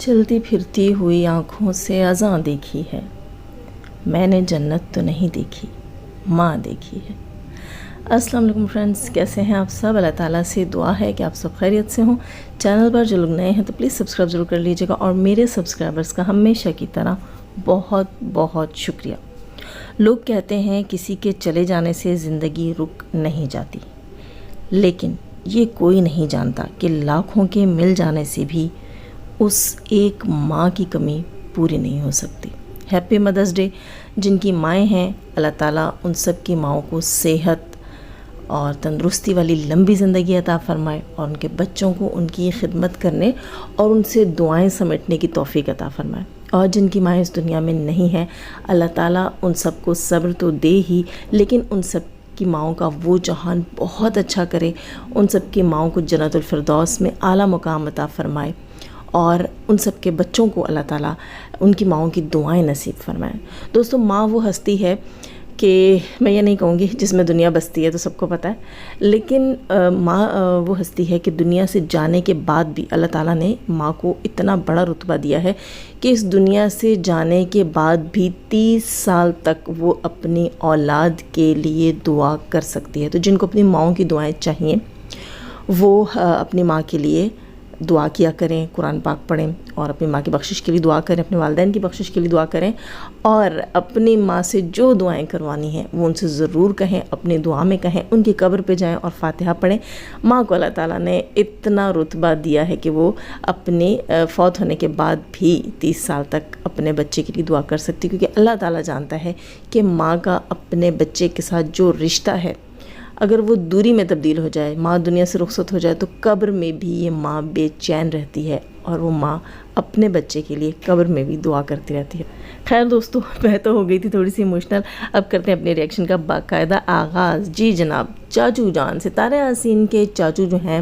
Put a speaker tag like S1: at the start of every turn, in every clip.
S1: چلتی پھرتی ہوئی آنکھوں سے اذاں دیکھی ہے، میں نے جنت تو نہیں دیکھی، ماں دیکھی ہے۔ السلام علیکم فرینڈز، کیسے ہیں آپ سب؟ اللہ تعالیٰ سے دعا ہے کہ آپ سب خیریت سے ہوں۔ چینل پر جو لوگ نئے ہیں تو پلیز سبسکرائب ضرور کر لیجیے گا، اور میرے سبسکرائبرز کا ہمیشہ کی طرح بہت بہت شکریہ۔ لوگ کہتے ہیں کسی کے چلے جانے سے زندگی رک نہیں جاتی، لیکن یہ کوئی نہیں جانتا کہ لاکھوں کے مل جانے سے بھی اس ایک ماں کی کمی پوری نہیں ہو سکتی۔ ہیپی مدرس ڈے۔ جن کی مائیں ہیں، اللہ تعالیٰ ان سب کی ماؤں کو صحت اور تندرستی والی لمبی زندگی عطا فرمائے، اور ان کے بچوں کو ان کی خدمت کرنے اور ان سے دعائیں سمیٹنے کی توفیق عطا فرمائے۔ اور جن کی مائیں اس دنیا میں نہیں ہیں، اللہ تعالیٰ ان سب کو صبر تو دے ہی، لیکن ان سب کی ماؤں کا وہ جہان بہت اچھا کرے، ان سب کی ماؤں کو جنت الفردوس میں اعلیٰ مقام عطا فرمائے، اور ان سب کے بچوں کو اللہ تعالیٰ ان کی ماؤں کی دعائیں نصیب فرمائے۔ دوستو، ماں وہ ہستی ہے کہ میں یہ نہیں کہوں گی جس میں دنیا بستی ہے، تو سب کو پتہ ہے، لیکن ماں وہ ہستی ہے کہ دنیا سے جانے کے بعد بھی اللہ تعالیٰ نے ماں کو اتنا بڑا رتبہ دیا ہے کہ اس دنیا سے جانے کے بعد بھی 30 سال تک وہ اپنی اولاد کے لیے دعا کر سکتی ہے۔ تو جن کو اپنی ماؤں کی دعائیں چاہیے، وہ اپنی ماں کے لیے دعا کیا کریں، قرآن پاک پڑھیں، اور اپنی ماں کی بخشش کے لیے دعا کریں، اپنے والدین کی بخشش کے لیے دعا کریں، اور اپنی ماں سے جو دعائیں کروانی ہیں وہ ان سے ضرور کہیں، اپنی دعا میں کہیں، ان کی قبر پہ جائیں اور فاتحہ پڑھیں۔ ماں کو اللہ تعالیٰ نے اتنا رتبہ دیا ہے کہ وہ اپنے فوت ہونے کے بعد بھی 30 سال تک اپنے بچے کے لیے دعا کر سکتی، کیونکہ اللہ تعالیٰ جانتا ہے کہ ماں کا اپنے بچے کے ساتھ جو رشتہ ہے، اگر وہ دوری میں تبدیل ہو جائے، ماں دنیا سے رخصت ہو جائے، تو قبر میں بھی یہ ماں بے چین رہتی ہے، اور وہ ماں اپنے بچے کے لیے قبر میں بھی دعا کرتی رہتی ہے۔ خیر دوستو، میں تو ہو گئی تھی تھوڑی سی ایموشنل، اب کرتے ہیں اپنے ریئیکشن کا باقاعدہ آغاز۔ جی جناب، چاچو جان ستارہ یاسین کے چاچو جو ہیں،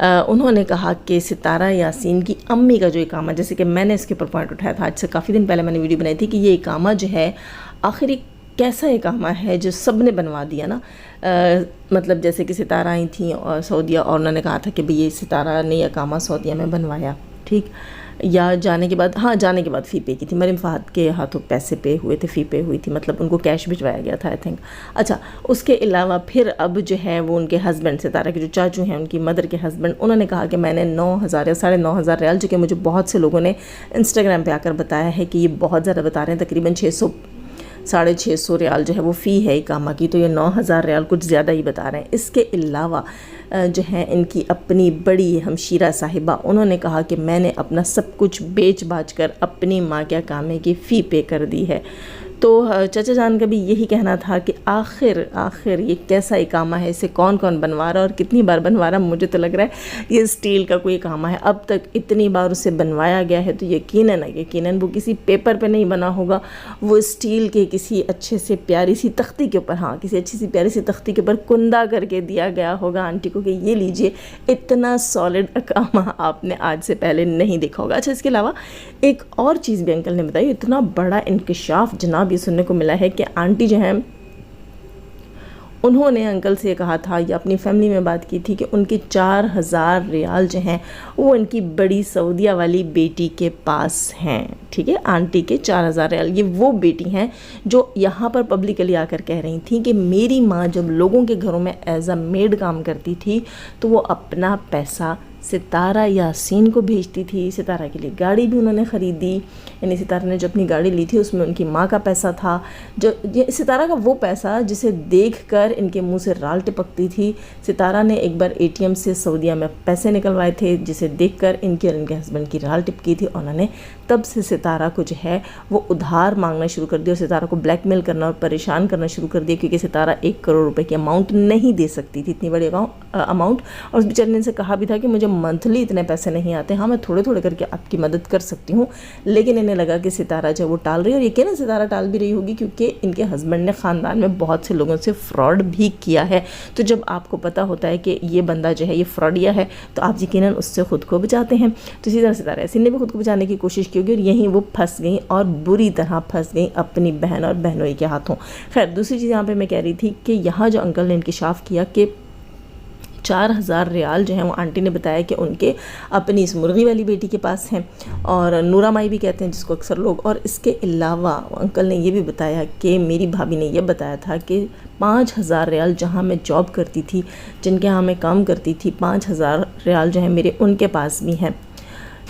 S1: انہوں نے کہا کہ ستارہ یاسین کی امی کا جو اقامہ، جیسے کہ میں نے اس کے اوپر پوائنٹ اٹھایا تھا، آج سے کافی دن پہلے میں نے ویڈیو بنائی تھی کہ یہ اقامہ جو ہے آخر ایک کیسا اقامہ ہے جو سب نے بنوا دیا نا۔ مطلب جیسے کہ ستارہ آئی تھیں اور سعودیہ، اور انہوں نے کہا تھا کہ یہ ستارہ نے اقامہ سعودیہ میں بنوایا، ٹھیک، یا جانے کے بعد، جانے کے بعد فی پے کی تھی، مریم فہد کے ہاتھوں پیسے پے ہوئے تھے، فی پے ہوئی تھی، مطلب ان کو کیش بھجوایا گیا تھا، آئی تھنک۔ اچھا، اس کے علاوہ پھر اب جو ہے وہ ان کے ہسبینڈ، ستارہ کے جو چاچو ہیں، ان کی مدر کے ہسبینڈ، انہوں نے کہا کہ میں نے 9,000 یا 9,500 ریال، جو کہ مجھے بہت سے لوگوں نے انسٹاگرام پہ آ کر بتایا ہے کہ یہ بہت زیادہ بتا رہے ہیں، تقریباً 600-650 ریال جو ہے وہ فی ہے اقامہ کی، تو یہ 9,000 ریال کچھ زیادہ ہی بتا رہے ہیں۔ اس کے علاوہ جو ہے ان کی اپنی بڑی ہمشیرہ صاحبہ، انہوں نے کہا کہ میں نے اپنا سب کچھ بیچ باچ کر اپنی ماں کے اقامے کی فی پے کر دی ہے۔ تو چچا جان کا بھی یہی کہنا تھا کہ آخر یہ کیسا اقامہ ہے، اسے کون کون بنوا رہا اور کتنی بار بنوا رہا۔ مجھے تو لگ رہا ہے یہ اسٹیل کا کوئی اقامہ ہے، اب تک اتنی بار اسے بنوایا گیا ہے، تو یقیناً وہ کسی پیپر پہ نہیں بنا ہوگا، وہ اسٹیل کے کسی اچھے سے پیاری سی تختی کے اوپر، کسی اچھی سی پیاری سی تختی کے اوپر کندہ کر کے دیا گیا ہوگا آنٹی کو کہ یہ لیجئے، اتنا سالڈ اقامہ آپ نے آج سے پہلے نہیں دیکھا ہوگا۔ اچھا، اس کے علاوہ ایک اور چیز بھی انکل نے بتائی، اتنا بڑا انکشاف جناب یہ سننے کو ملا ہے کہ آنٹی جو ہیں، انہوں نے انکل سے کہا تھا یا اپنی فیملی میں بات کی تھی کہ ان کے 4,000 ریال جو ہیں وہ ان کی بڑی سعودیہ والی بیٹی کے پاس ہیں، ٹھیک ہے، آنٹی کے 4,000 ریال، یہ وہ بیٹی ہیں جو یہاں پر پبلکلی آ کر کہہ رہی تھیں کہ میری ماں جب لوگوں کے گھروں میں ایز اے میڈ کام کرتی تھی تو وہ اپنا پیسہ ستارہ یاسین کو بھیجتی تھی، ستارہ کے لیے گاڑی بھی انہوں نے خریدی، یعنی ستارہ نے جو اپنی گاڑی لی تھی اس میں ان کی ماں کا پیسہ تھا، جو ستارہ کا وہ پیسہ جسے دیکھ کر ان کے منہ سے رال ٹپکتی تھی۔ ستارہ نے ایک بار ATM سے سعودیہ میں پیسے نکلوائے تھے، جسے دیکھ کر ان کے اور ان کے ہسبینڈ کی رال ٹپکی تھی، اور انہوں نے تب سے ستارہ کو جو ہے وہ ادھار مانگنا شروع کر دیا، اور ستارہ کو بلیک میل کرنا اور پریشان کرنا شروع کر دیا، کیونکہ ستارہ 1 کروڑ روپے کی اماؤنٹ نہیں دے سکتی تھی، اتنی بڑی اماؤنٹ، اور اس بیچارے نے ان سے کہا بھی تھا کہ مجھے منتھلی اتنے پیسے نہیں آتے، میں تھوڑے تھوڑے کر کے آپ کی مدد کر سکتی ہوں، لیکن انہیں لگا کہ ستارہ جو وہ ٹال رہی ہے، اور یقیناً ستارہ ٹال بھی رہی ہوگی کیونکہ ان کے ہسبینڈ نے خاندان میں بہت سے لوگوں سے فراڈ بھی کیا ہے۔ تو جب آپ کو پتہ ہوتا ہے کہ یہ بندہ جو ہے یہ فراڈیا ہے، تو آپ یقیناً اس سے خود کو بچاتے ہیں۔ تو اسی طرح ستارہ یاسین نے بھی خود کو بچانے کی کوشش کی ہوگی، اور یہیں وہ پھنس گئیں، اور بری طرح پھنس گئیں اپنی بہن اور بہنوئی کے ہاتھوں۔ خیر، دوسری چیز یہاں پہ میں کہہ رہی تھی کہ یہاں جو انکل نے انکشاف کیا کہ 4,000 ریال جو ہیں وہ آنٹی نے بتایا کہ ان کے اپنی اس مرغی والی بیٹی کے پاس ہیں، اور نورا مائی بھی کہتے ہیں جس کو اکثر لوگ، اور اس کے علاوہ انکل نے یہ بھی بتایا کہ میری بھابھی نے یہ بتایا تھا کہ 5,000 ریال جہاں میں جاب کرتی تھی، جن کے ہاں میں کام کرتی تھی، 5,000 ریال جو ہیں میرے ان کے پاس بھی ہیں،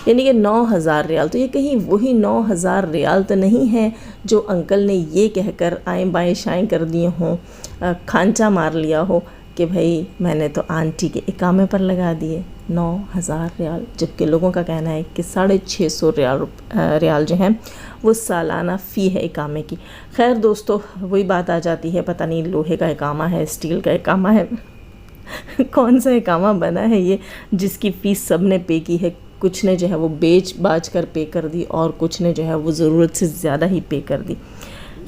S1: یعنی کہ 9,000 ریال۔ تو یہ کہیں وہی 9,000 ریال تو نہیں ہے جو انکل نے یہ کہہ کر آئیں بائیں شائیں کر دیے ہوں، کھانچا مار لیا ہو کہ بھائی میں نے تو آنٹی کے اقامے پر لگا دیے 9,000 ریال، جبکہ لوگوں کا کہنا ہے کہ 650 ریال جو ہیں وہ سالانہ فی ہے اقامے کی۔ خیر دوستو، وہی بات آ جاتی ہے، پتہ نہیں لوہے کا اقامہ ہے، اسٹیل کا اقامہ ہے، کون سا اقامہ بنا ہے یہ جس کی فیس سب نے پے کی ہے۔ کچھ نے جو ہے وہ بیچ باچ کر پے کر دی، اور کچھ نے جو ہے وہ ضرورت سے زیادہ ہی پے کر دی۔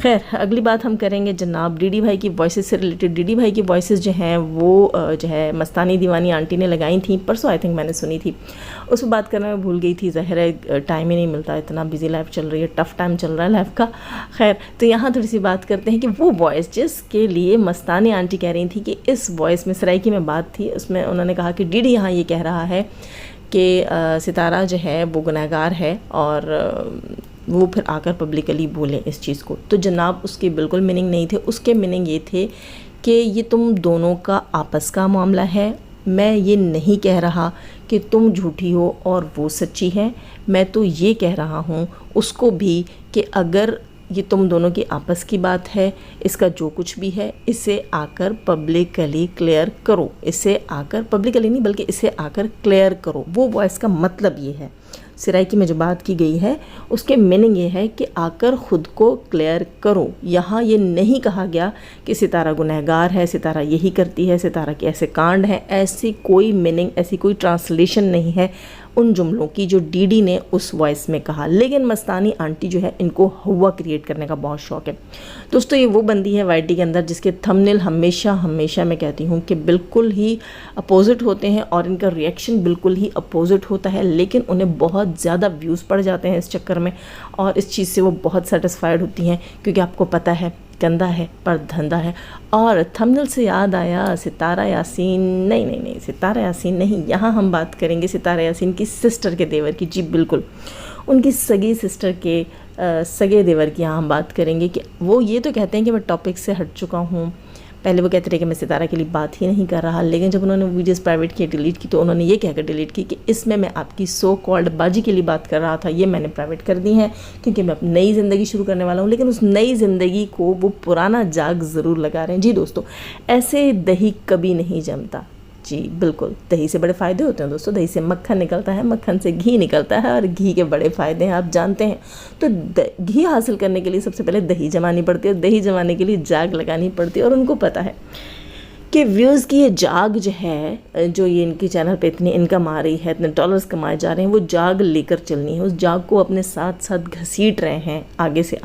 S1: خیر، اگلی بات ہم کریں گے جناب ڈی ڈی بھائی کی وائسز سے ریلیٹڈ۔ ڈی ڈی بھائی کی وائسز جو ہیں وہ جو ہے مستانی دیوانی آنٹی نے لگائی تھیں پرسوں، آئی تھنک میں نے سنی تھی، اس پہ بات کرنا میں بھول گئی تھی، ظاہر ہے ٹائم ہی نہیں ملتا، اتنا بزی لائف چل رہی ہے، ٹف ٹائم چل رہا ہے لائف کا۔ خیر، تو یہاں تھوڑی سی بات کرتے ہیں کہ وہ وائس جس کے لیے مستانی آنٹی کہہ رہی تھی کہ اس وائس میں سرائکی میں بات تھی، اس میں انہوں نے کہا کہ ڈی ڈی یہاں یہ کہہ رہا ہے کہ ستارہ جو ہے وہ گنہگار ہے، اور وہ پھر آ کر پبلکلی بولیں اس چیز کو۔ تو جناب اس کے بالکل میننگ نہیں تھے، اس کے میننگ یہ تھے کہ یہ تم دونوں کا آپس کا معاملہ ہے، میں یہ نہیں کہہ رہا کہ تم جھوٹی ہو اور وہ سچی ہے، میں تو یہ کہہ رہا ہوں اس کو بھی کہ اگر یہ تم دونوں کی آپس کی بات ہے، اس کا جو کچھ بھی ہے اسے آ کر پبلکلی کلیئر کرو، اسے آ کر پبلکلی نہیں بلکہ اسے آ کر کلیئر کرو۔ وہ وائس کا مطلب یہ ہے، سرائکی میں جو بات کی گئی ہے اس کے میننگ یہ ہے کہ آ کر خود کو کلیئر کرو۔ یہاں یہ نہیں کہا گیا کہ ستارہ گنہگار ہے، ستارہ یہی کرتی ہے، ستارہ کے ایسے کانڈ ہیں، ایسی کوئی میننگ، ایسی کوئی ٹرانسلیشن نہیں ہے ان جملوں کی جو ڈی ڈی نے اس وائس میں کہا۔ لیکن مستانی آنٹی جو ہے ان کو ہوا کریٹ کرنے کا بہت شوق ہے دوستو۔ یہ وہ بندی ہے وائی ٹی کے اندر جس کے تھمبنیل ہمیشہ میں کہتی ہوں کہ بالکل ہی اپوزٹ ہوتے ہیں، اور ان کا ریئیکشن بالکل ہی اپوزٹ ہوتا ہے، لیکن انہیں بہت زیادہ ویوز پڑ جاتے ہیں اس چکر میں، اور اس چیز سے وہ بہت سیٹسفائیڈ ہوتی ہیں، کیونکہ آپ کو پتہ ہے گندہ ہے پر دھندہ ہے۔ اور تھمبنیل سے یاد آیا ستارہ یاسین، نہیں ستارہ یاسین نہیں، یہاں ہم بات کریں گے ستارہ یاسین کی سسٹر کے دیور کی، جی بالکل ان کی سگی سسٹر کے سگے دیور کی یہاں ہم بات کریں گے کہ وہ یہ تو کہتے ہیں کہ میں ٹاپک سے ہٹ چکا ہوں۔ پہلے وہ کہتے رہے کہ میں ستارہ کے لیے بات ہی نہیں کر رہا، لیکن جب انہوں نے ویڈیوز پرائیویٹ کی ڈیلیٹ کی تو انہوں نے یہ کہہ کر ڈیلیٹ کی کہ اس میں آپ کی سو کالڈ باجی کے لیے بات کر رہا تھا، یہ میں نے پرائیویٹ کر دی ہیں کیونکہ میں اپنی نئی زندگی شروع کرنے والا ہوں۔ لیکن اس نئی زندگی کو وہ پرانا جاگ ضرور لگا رہے ہیں۔ جی دوستو، ایسے دہی کبھی نہیں جمتا، جی بالکل، دہی سے بڑے فائدے ہوتے ہیں دوستو، دہی سے مکھن نکلتا ہے، مکھن سے گھی نکلتا ہے، اور گھی کے بڑے فائدے ہیں آپ جانتے ہیں۔ تو گھی حاصل کرنے کے لیے سب سے پہلے دہی جمانی پڑتی ہے، دہی جمانے کے لیے جاگ لگانی پڑتی ہے، اور ان کو پتہ ہے کہ ویوز کی یہ جاگ جو ہے، جو یہ ان کی چینل پہ اتنی انکم آ رہی ہے، اتنے ڈالرز کمائے جا رہے ہیں، وہ جاگ لے کر چلنی ہے، اس جاگ کو اپنے ساتھ ساتھ گھسیٹ رہے ہیں آگے سے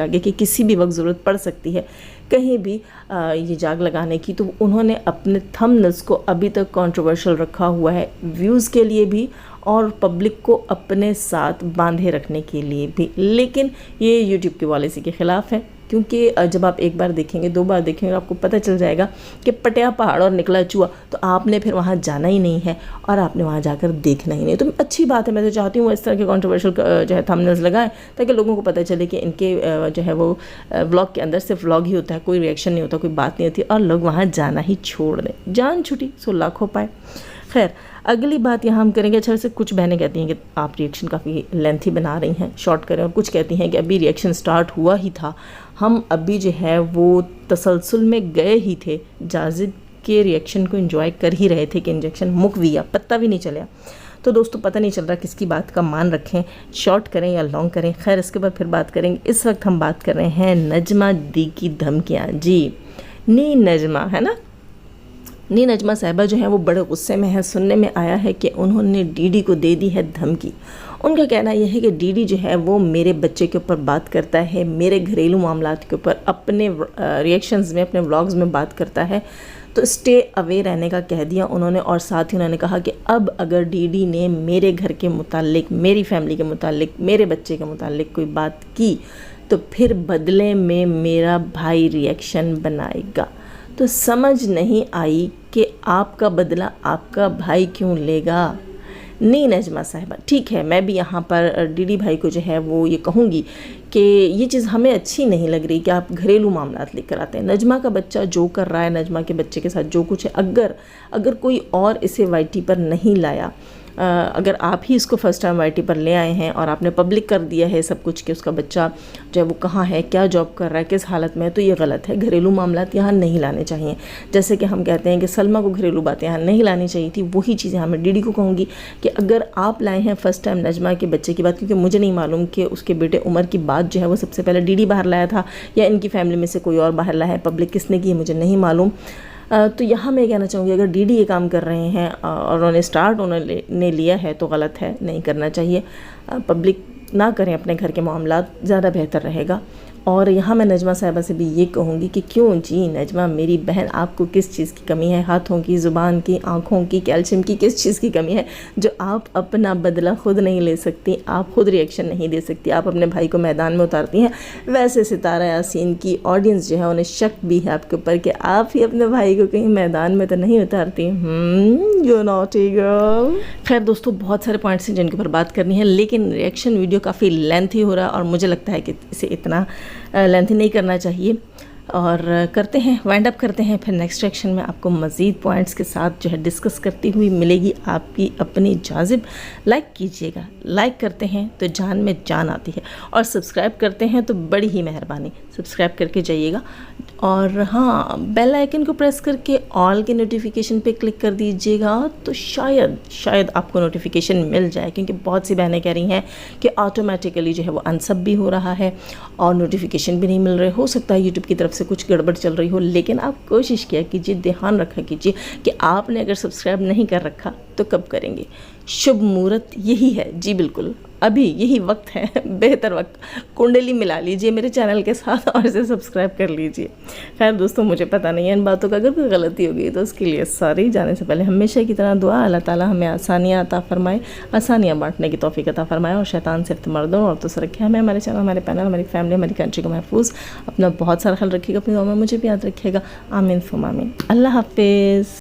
S1: آگے کہ کسی بھی وقت ضرورت پڑ سکتی ہے کہیں بھی یہ جاگ لگانے کی۔ تو انہوں نے اپنے تھمبنیلز کو ابھی تک کنٹروورشل رکھا ہوا ہے، ویوز کے لیے بھی اور پبلک کو اپنے ساتھ باندھے رکھنے کے لیے بھی، لیکن یہ یوٹیوب کی پالیسی کے خلاف ہے، کیونکہ جب آپ ایک بار دیکھیں گے، دو بار دیکھیں گے، آپ کو پتہ چل جائے گا کہ پٹیا پہاڑ اور نکلا چوہا، تو آپ نے پھر وہاں جانا ہی نہیں ہے، اور آپ نے وہاں جا کر دیکھنا ہی نہیں۔ تو اچھی بات ہے، میں تو چاہتی ہوں وہ اس طرح کے کنٹروورشل جو ہے تھمبنیلز لگائیں تاکہ لوگوں کو پتہ چلے کہ ان کے جو ہے وہ ولاگ کے اندر صرف ولاگ ہی ہوتا ہے، کوئی ریئیکشن نہیں ہوتا، کوئی بات نہیں ہوتی، اور لوگ وہاں جانا ہی چھوڑ دیں، جان چھٹی سو لاکھ ہو پائے۔ خیر، اگلی بات یہاں ہم کریں گے، اچھا سے کچھ بہنیں کہتی ہیں کہ آپ ریئیکشن کافی لینتھی بنا رہی ہیں، شارٹ کریں، اور کچھ کہتی ہیں کہ ابھی ریئیکشن سٹارٹ ہوا ہی تھا، ہم ابھی جو ہے وہ تسلسل میں گئے ہی تھے، جاذب کے ریئیکشن کو انجوائے کر ہی رہے تھے کہ انجیکشن مک گیا، پتہ بھی نہیں چلیا۔ تو دوستو پتہ نہیں چل رہا کس کی بات کا مان رکھیں، شارٹ کریں یا لانگ کریں۔ خیر، اس کے بعد پھر بات کریں گے، اس وقت ہم بات کر رہے ہیں نجمہ دی کی دھمکیاں۔ جی نجمہ ہے نا، نجمہ صاحبہ جو ہیں وہ بڑے غصے میں ہیں، سننے میں آیا ہے کہ انہوں نے ڈی ڈی کو دے دی ہے دھمکی۔ ان کا کہنا یہ ہے کہ ڈی ڈی جو ہے وہ میرے بچے کے اوپر بات کرتا ہے، میرے گھریلو معاملات کے اوپر اپنے ریئیکشنز میں، اپنے ولاگز میں بات کرتا ہے، تو اسٹے اوے رہنے کا کہہ دیا انہوں نے، اور ساتھ ہی انہوں نے کہا کہ اب اگر ڈی ڈی نے میرے گھر کے متعلق، میری فیملی کے متعلق، میرے بچے کے متعلق کوئی بات کی تو پھر بدلے میں میرا بھائی ریئیکشن بنائے گا۔ تو سمجھ نہیں آئی کہ آپ کا بدلہ آپ کا بھائی کیوں لے گا؟ نہیں نجمہ صاحبہ، ٹھیک ہے، میں بھی یہاں پر ڈی ڈی بھائی کو جو ہے وہ یہ کہوں گی کہ یہ چیز ہمیں اچھی نہیں لگ رہی کہ آپ گھریلو معاملات لے کر آتے ہیں۔ نجمہ کا بچہ جو کر رہا ہے، نجمہ کے بچے کے ساتھ جو کچھ ہے، اگر کوئی اور اسے وائی ٹی پر نہیں لایا، اگر آپ ہی اس کو فرسٹ ٹائم وائی ٹی پر لے آئے ہیں اور آپ نے پبلک کر دیا ہے سب کچھ کہ اس کا بچہ جو ہے وہ کہاں ہے، کیا جاب کر رہا ہے، کس حالت میں ہے، تو یہ غلط ہے۔ گھریلو معاملات یہاں نہیں لانے چاہیے۔ جیسے کہ ہم کہتے ہیں کہ سلمیٰ کو گھریلو باتیں یہاں نہیں لانی چاہیے تھی، وہی چیزیں ہمیں ڈی ڈی کو کہوں گی کہ اگر آپ لائے ہیں فرسٹ ٹائم نجمہ کے بچے کی بات، کیونکہ مجھے نہیں معلوم کہ اس کے بیٹے عمر کی بات جو ہے وہ سب سے پہلے ڈی ڈی باہر لایا تھا یا ان کی فیملی میں سے کوئی اور باہر لایا ہے، پبلک کس نے کی ہے مجھے نہیں معلوم۔ تو یہاں میں کہنا چاہوں گی اگر ڈی ڈی یہ کام کر رہے ہیں اور انہوں نے لیا ہے تو غلط ہے، نہیں کرنا چاہیے۔ پبلک نہ کریں اپنے گھر کے معاملات، زیادہ بہتر رہے گا۔ اور یہاں میں نجمہ صاحبہ سے بھی یہ کہوں گی کہ کیوں جی نجمہ میری بہن، آپ کو کس چیز کی کمی ہے؟ ہاتھوں کی، زبان کی، آنکھوں کی، کیلشیم کی، کس چیز کی کمی ہے جو آپ اپنا بدلہ خود نہیں لے سکتی، آپ خود ریئیکشن نہیں دے سکتی، آپ اپنے بھائی کو میدان میں اتارتی ہیں؟ ویسے ستارہ یاسین کی آڈینس جو ہے انہیں شک بھی ہے آپ کے اوپر کہ آپ ہی اپنے بھائی کو کہیں میدان میں تو نہیں اتارتی۔ You naughty girl. خیر دوستو، بہت سارے پوائنٹس ہیں جن کے اوپر بات کرنی ہے، لیکن ریئیکشن ویڈیو کافی لینتھی ہو رہا ہے اور مجھے لگتا ہے کہ اسے اتنا لینتھی نہیں کرنا چاہیے، اور کرتے ہیں وائنڈ اپ کرتے ہیں۔ پھر نیکسٹ ریئیکشن میں آپ کو مزید پوائنٹس کے ساتھ جو ہے ڈسکس کرتی ہوئی ملے گی آپ کی اپنی جاذب۔ لائک کیجئے گا، لائک کرتے ہیں تو جان میں جان آتی ہے، اور سبسکرائب کرتے ہیں تو بڑی ہی مہربانی سبسکرائب کر کے جائیے گا، اور ہاں بیل آئیکن کو پریس کر کے آل کے نوٹیفیکیشن پہ کلک کر دیجئے گا تو شاید آپ کو نوٹیفیکیشن مل جائے، کیونکہ بہت سی بہنیں کہہ رہی ہیں کہ آٹومیٹیکلی جو ہے وہ انسب بھی ہو رہا ہے اور نوٹیفیکیشن بھی نہیں مل رہے۔ ہو سکتا ہے یوٹیوب کی طرف سے کچھ گڑبڑ چل رہی ہو، لیکن آپ کوشش کیا کیجئے، دھیان رکھا کیجئے کہ آپ نے اگر سبسکرائب نہیں کر رکھا تو کب کریں گے۔ شبھ مہورت یہی ہے، جی بالکل ابھی یہی وقت ہے، بہتر وقت۔ کنڈلی ملا لیجئے میرے چینل کے ساتھ اور اسے سبسکرائب کر لیجئے۔ خیر دوستوں، مجھے پتہ نہیں ہے ان باتوں کا، اگر کوئی غلطی ہو گئی تو اس کے لیے سوری۔ جانے سے پہلے ہمیشہ کی طرح دعا، اللہ تعالیٰ ہمیں آسانیاں عطا فرمائے، آسانیاں بانٹنے کی توفیق عطا فرمائے، اور شیطان صرف مردوں اور عورتوں سے رکھے ہمیں، ہمارے چینل، ہمارے پینل، ہماری فیملی، ہماری کنٹری کو محفوظ۔ اپنا بہت سارا خیال رکھیے گا، اپنی دعا میں مجھے بھی یاد رکھیے گا۔ آمین ثم آمین۔ اللہ حافظ۔